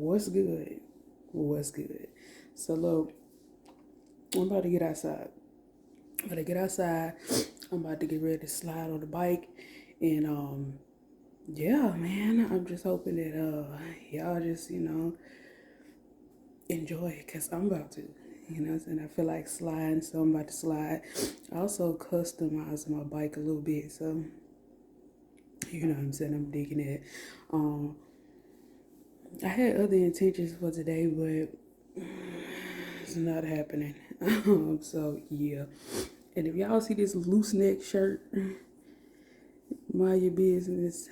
What's good? What's good? So look, I'm about to get outside. I'm about to get ready to slide on the bike. And yeah, man, I'm just hoping that y'all just, enjoy it, because I'm about to. You know what I'm saying? I feel like sliding, so I'm about to slide. I also customized my bike a little bit, so you know what I'm saying? I'm digging it. I had other intentions for today, but it's not happening. So yeah. And if y'all see this loose neck shirt, mind your business.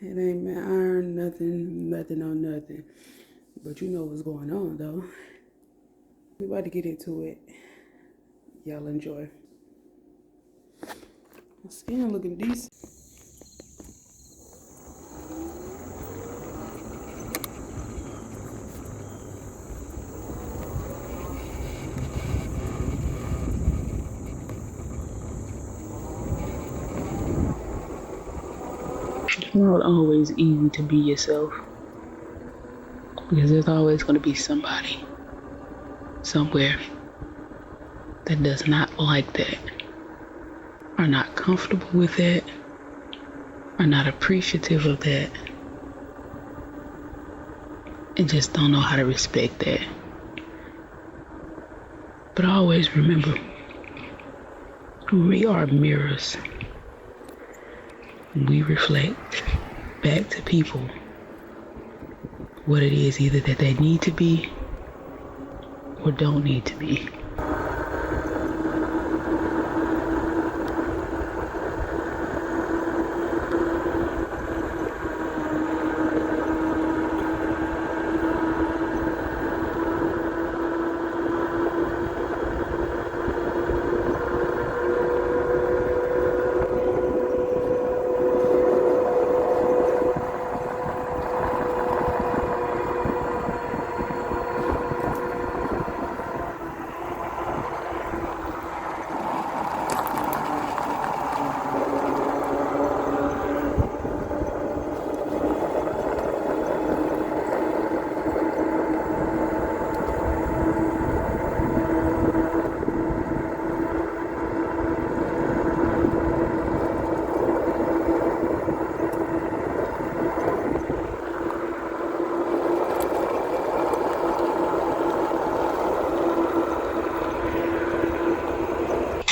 It ain't my iron, nothing on nothing. But you know what's going on though. We about to get into it. Y'all enjoy. My skin looking decent. It's not always easy to be yourself, because there's always going to be somebody somewhere that does not like that, are not comfortable with that, are not appreciative of that, and just don't know how to respect that. But always remember, we are mirrors. We reflect back to people what it is either that they need to be or don't need to be.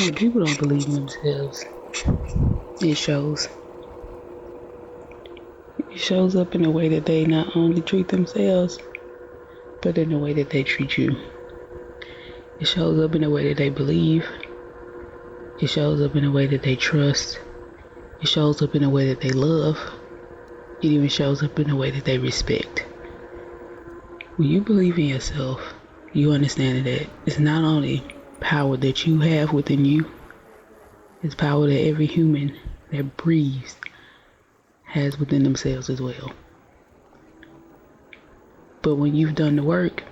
When people don't believe in themselves, it shows. It shows up in the way that they not only treat themselves, but in the way that they treat you. It shows up in the way that they believe. It shows up in the way that they trust. It shows up in the way that they love. It even shows up in the way that they respect. When you believe in yourself, you understand that it's not only power that you have within you, it's power that every human that breathes has within themselves as well. But when you've done the work,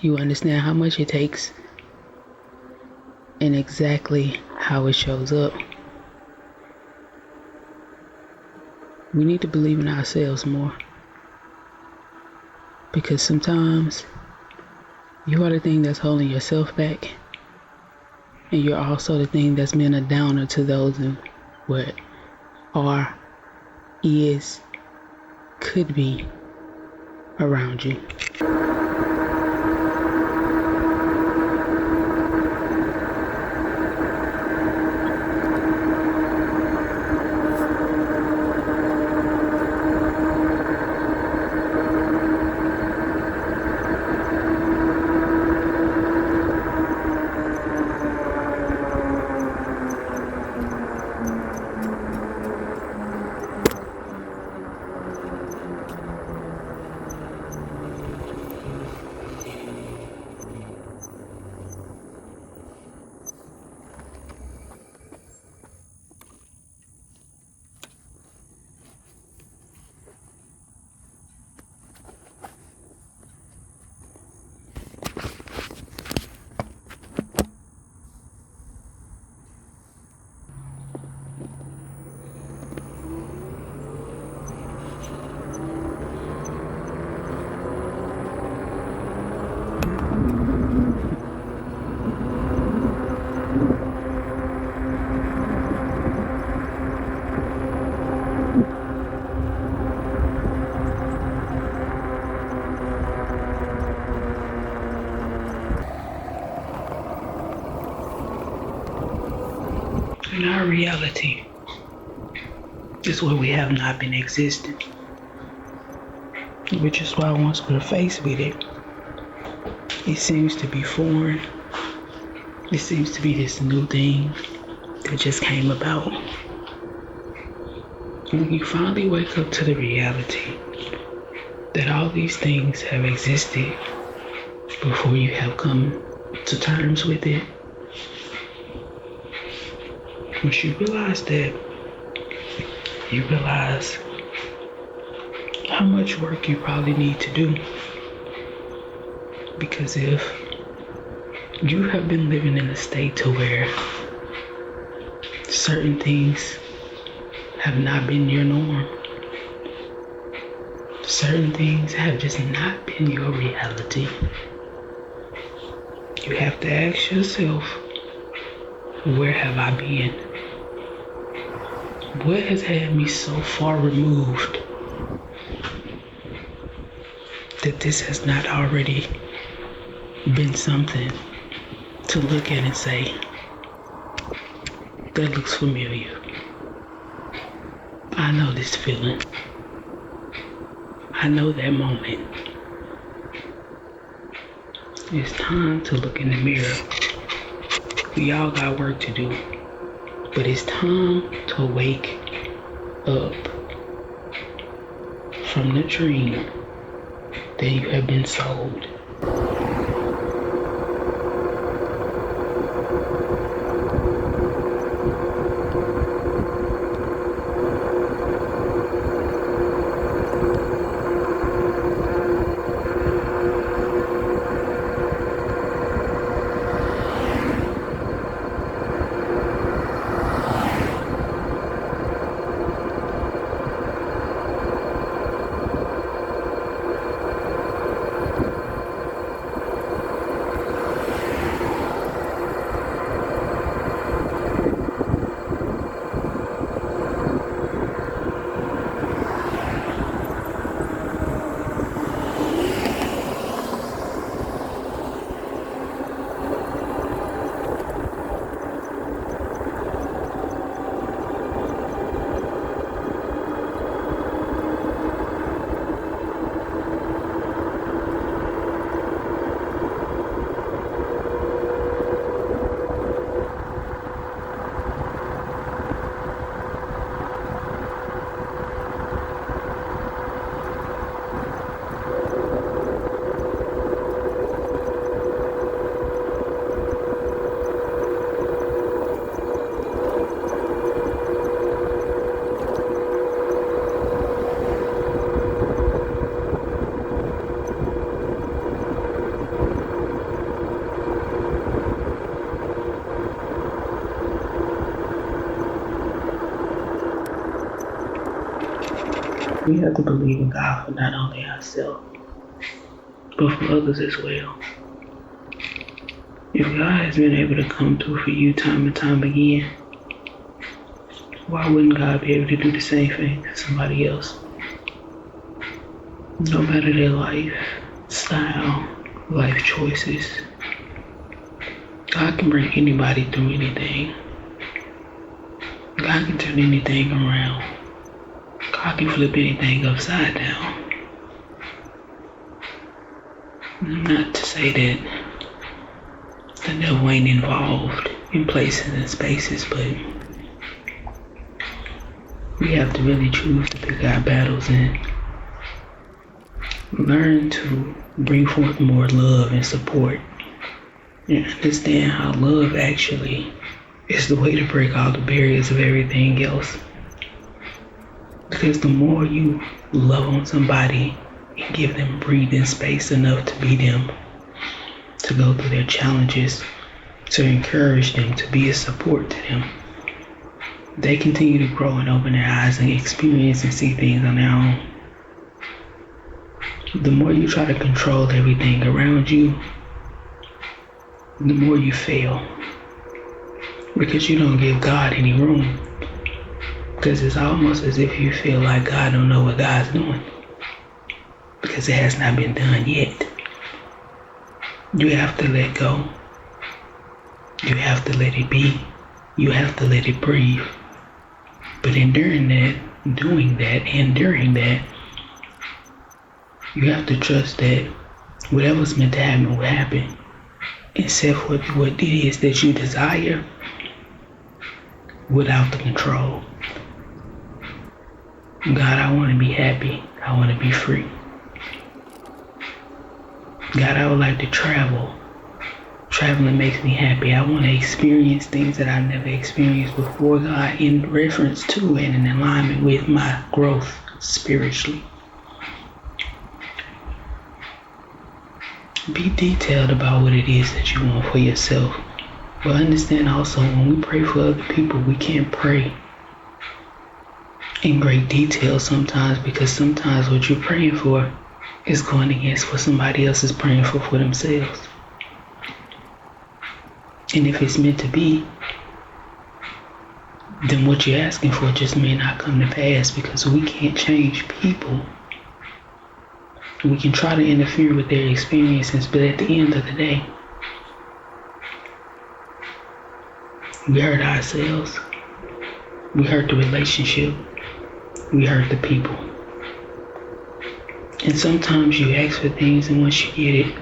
you understand how much it takes and exactly how it shows up. We need to believe in ourselves more, because sometimes you are the thing that's holding yourself back, and you're also the thing that's been a downer to those in what are, is, could be around you. in our reality is where we have not been existing. Which is why once we're faced with it, it seems to be foreign. It seems to be this new thing that just came about. When you finally wake up to the reality that all these things have existed before you have come to terms with it, once you realize that, you realize how much work you probably need to do. Because if you have been living in a state to where certain things have not been your norm, certain things have just not been your reality, you have to ask yourself, where have I been? What has had me so far removed that this has not already been something to look at and say, that looks familiar. I know this feeling. I know that moment. It's time to look in the mirror. We all got work to do, but it's time to wake up from the dream that you have been sold. We have to believe in God for not only ourselves, but for others as well. If God has been able to come through for you time and time again, why wouldn't God be able to do the same thing to somebody else? No matter their lifestyle, life choices, God can bring anybody through anything. God can turn anything around. God can flip anything upside down. Not to say that the devil ain't involved in places and spaces, but we have to really choose to pick our battles and learn to bring forth more love and support and understand how love actually is the way to break all the barriers of everything else. Because the more you love on somebody and give them breathing space enough to be them, to go through their challenges, to encourage them, to be a support to them, they continue to grow and open their eyes and experience and see things on their own. The more you try to control everything around you, the more you fail. Because you don't give God any room. Because it's almost as if you feel like God don't know what God's doing. Because it has not been done yet. You have to let go. You have to let it be. You have to let it breathe. But during that, you have to trust that whatever's meant to happen will happen. And set what it is that you desire without the control. God, I want to be happy. I want to be free. God, I would like to travel. Traveling makes me happy. I want to experience things that I've never experienced before, God, in reference to and in alignment with my growth spiritually. Be detailed about what it is that you want for yourself. But understand also, when we pray for other people, we can't pray in great detail sometimes, because sometimes what you're praying for is going against what somebody else is praying for themselves. And if it's meant to be, then what you're asking for just may not come to pass, because we can't change people. We can try to interfere with their experiences, but at the end of the day, we hurt ourselves, we hurt the relationship, we hurt the people. And sometimes you ask for things, and once you get it,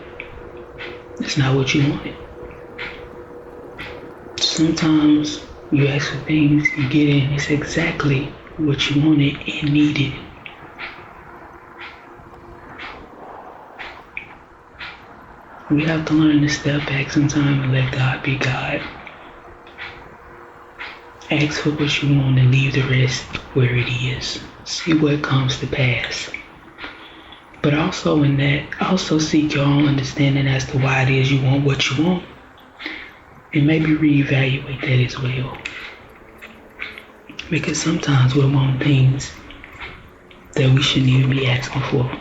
it's not what you wanted. Sometimes you ask for things, you get it, and it's exactly what you wanted and needed. We have to learn to step back sometime and let God be God. Ask for what you want and leave the rest where it is. See what comes to pass. But also in that, also seek your own understanding as to why it is you want what you want. And maybe reevaluate that as well. Because sometimes we want things that we shouldn't even be asking for.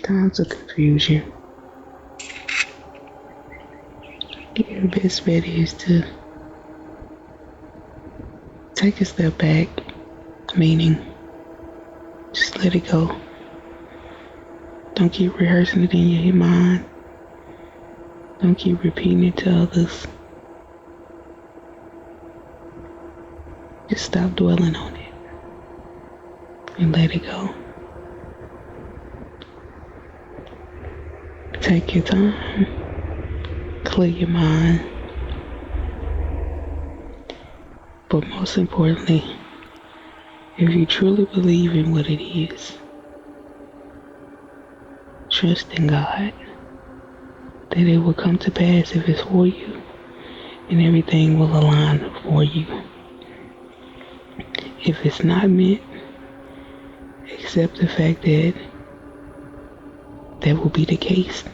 Times of confusion, your best bet is to take a step back, meaning just let it go. Don't keep rehearsing it in your mind. Don't keep repeating it to others. Just stop dwelling on it and let it go. Take your time, clear your mind, but most importantly, if you truly believe in what it is, trust in God that it will come to pass if it's for you, and everything will align for you. If it's not meant, accept the fact that that will be the case.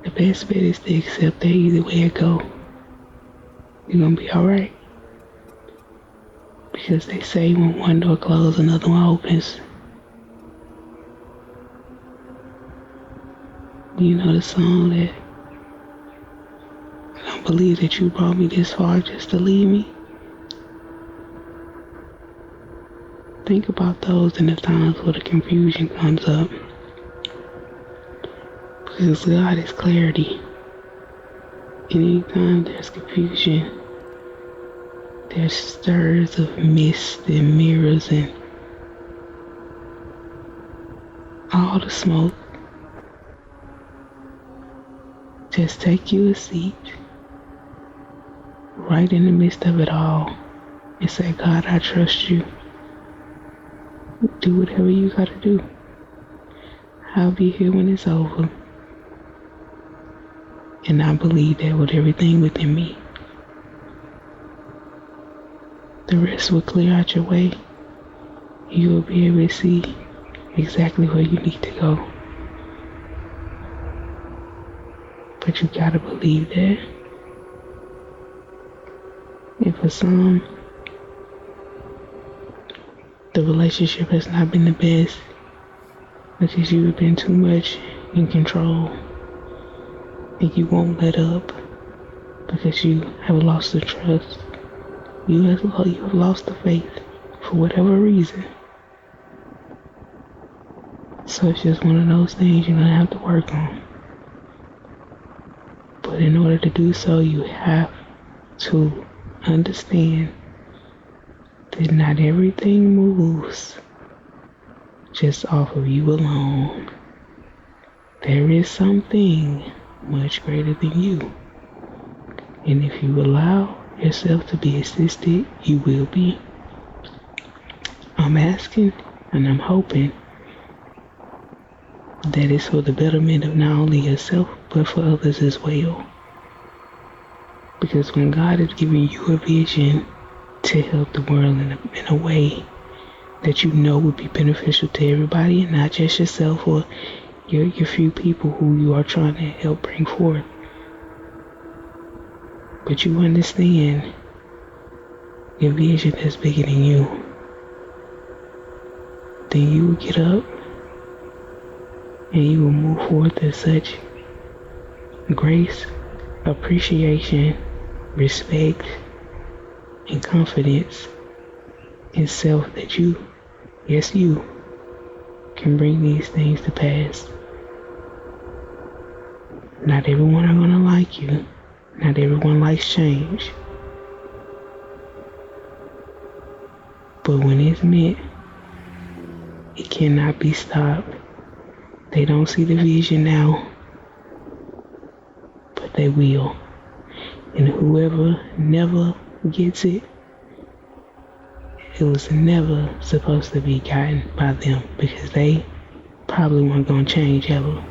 The best bet is to accept that either way it go, you're gonna be alright. Because they say when one door closes, another one opens. You know the song that I don't believe that you brought me this far just to leave me. Think about those in the times where the confusion comes up. Because God is clarity. And anytime there's confusion, there's stirs of mist and mirrors and all the smoke. Just take you a seat right in the midst of it all and say, God, I trust you. Do whatever you gotta do. I'll be here when it's over. And I believe that with everything within me. The rest will clear out your way. You will be able to see exactly where you need to go. But you gotta believe that. And for some, the relationship has not been the best because you've been too much in control and you won't let up because you have lost the trust. You have lost the faith for whatever reason. So it's just one of those things you're gonna have to work on. But in order to do so, you have to understand that not everything moves just off of you alone. There is something much greater than you. And if you allow yourself to be assisted, you will be. I'm asking and I'm hoping that it's for the betterment of not only yourself, but for others as well. Because when God is giving you a vision to help the world in a way that you know would be beneficial to everybody and not just yourself or your few people who you are trying to help bring forth, but you understand your vision is bigger than you, then you will get up and you will move forth with such grace, appreciation, respect, and confidence in self that you, yes you, can bring these things to pass. Not everyone are gonna like you. Not everyone likes change. But when it's meant, it cannot be stopped. They don't see the vision now, but they will. And whoever never gets it, it was never supposed to be gotten by them because they probably weren't gonna change ever.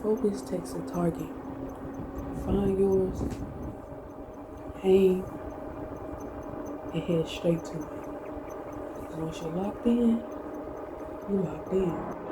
Focus takes a target. Find yours, aim, and head straight to it. Because once you're locked in, you're locked in.